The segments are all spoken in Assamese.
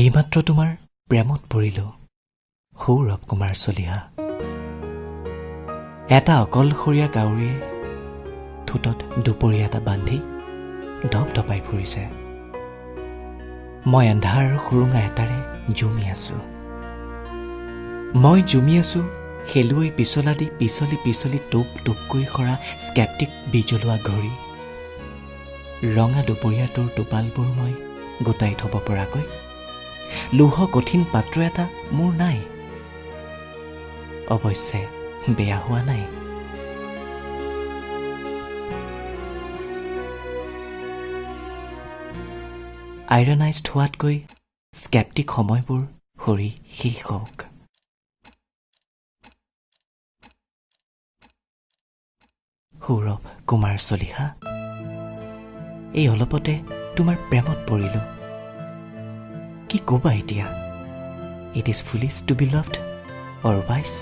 এইমাত্ৰ তোমাৰ প্ৰেমত পৰিলোঁ সৌৰভ কুমাৰ চলিহা। এটা অকলশৰীয়া কাউৰীয়ে ঠোঁটত দুপৰীয়া এটা বান্ধি ধপধপাই ফুৰিছে। মই এন্ধাৰ সুৰুঙা এটাৰে জুমি আছোঁ। মই জুমি আছোঁ খেলুৱৈ পিছলা দি পিছলি পিছলি টোপ টোপকৈ সৰা স্কেপ্টিক বিজলোৱা ঘড়ী। ৰঙা দুপৰীয়াটোৰ টোপালবোৰ মই গোটাই থ'ব পৰাকৈ লোহ কঠিন পাত্ৰ এটা মোৰ নাই। অৱশ্যে বেয়া হোৱা নাই। আইৰনাইজড হোৱাতকৈ স্কেপ্টিক সময়বোৰ সৰি শেষ হওক। সৌৰভ কুমাৰ চলিহা, এই অলপতে তোমাৰ প্ৰেমত পৰিলোঁ। কি ক'বা এতিয়া? It is foolish to be loved or wise?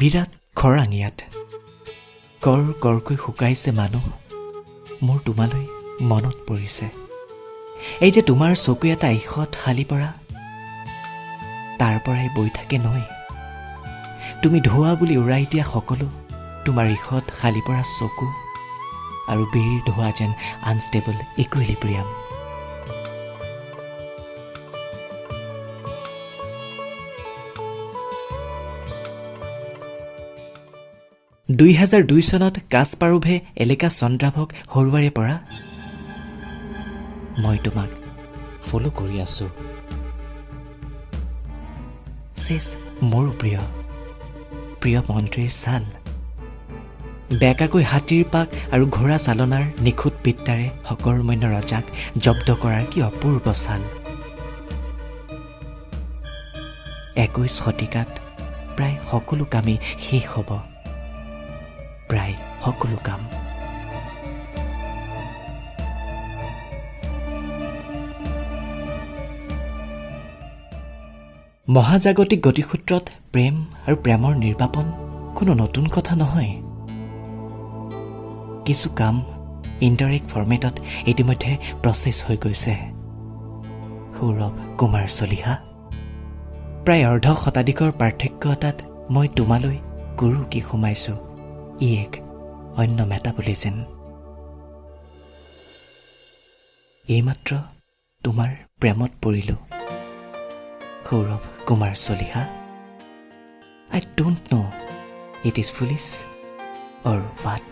বিৰাট খৰাং ইয়াত, কৰ কৰকৈ শুকাইছে মানুহ। মোৰ তোমালৈ মনত পৰিছে। এই যে তোমাৰ চকু এটা ইষত শালি পৰা, তাৰ পৰাই বৈ থাকে নৈ। তুমি ধোৱা বুলি উৰাই দিয়া সকলো তোমাৰ ইষত শালি পৰা চকু আৰু বেৰীৰ ধোৱা যেন আনষ্টেবল ইকুইলিব্ৰিয়াম। 2002 চনত কাস্পাৰোভে এলেকা চন্দ্ৰাভক হৰুৱাৰে পৰা মই তোমাক ফ'ল' কৰি আছোঁ। চেছ মোৰ প্ৰিয় মন্ত্ৰীৰ ছাল, বেকাকৈ হাতীৰ পাক আৰু ঘোঁৰা চালনাৰ নিখুঁত বিদ্যাৰে সকৰ্মন্য ৰজাক জব্দ কৰাৰ কি অপূৰ্ব ছাল। 21 শতিকাত প্ৰায় সকলো কামেই শেষ হ'ব, প্ৰায় সকলো কাম। মহাজাগতিক গতিসূত্ৰত প্ৰেম আৰু প্ৰেমৰ নিৰ্বাপন কোনো নতুন কথা নহয়। কিছু কাম ইনডাইৰেক্ট ফৰ্মেটত ইতিমধ্যে প্ৰচেছ হৈ গৈছে। সৌৰভ কুমাৰ চলিহা, প্ৰায় অৰ্ধ শতাধিকৰ পাৰ্থক্য এটাত মই তোমালৈ কুৰুকি সোমাইছোঁ। ই এক অন্য মেটাবলিজিম। এইমাত্ৰ তোমাৰ প্ৰেমত পৰিলোঁ Sourav Kumar Chaliha. I don't know it is foolish or what.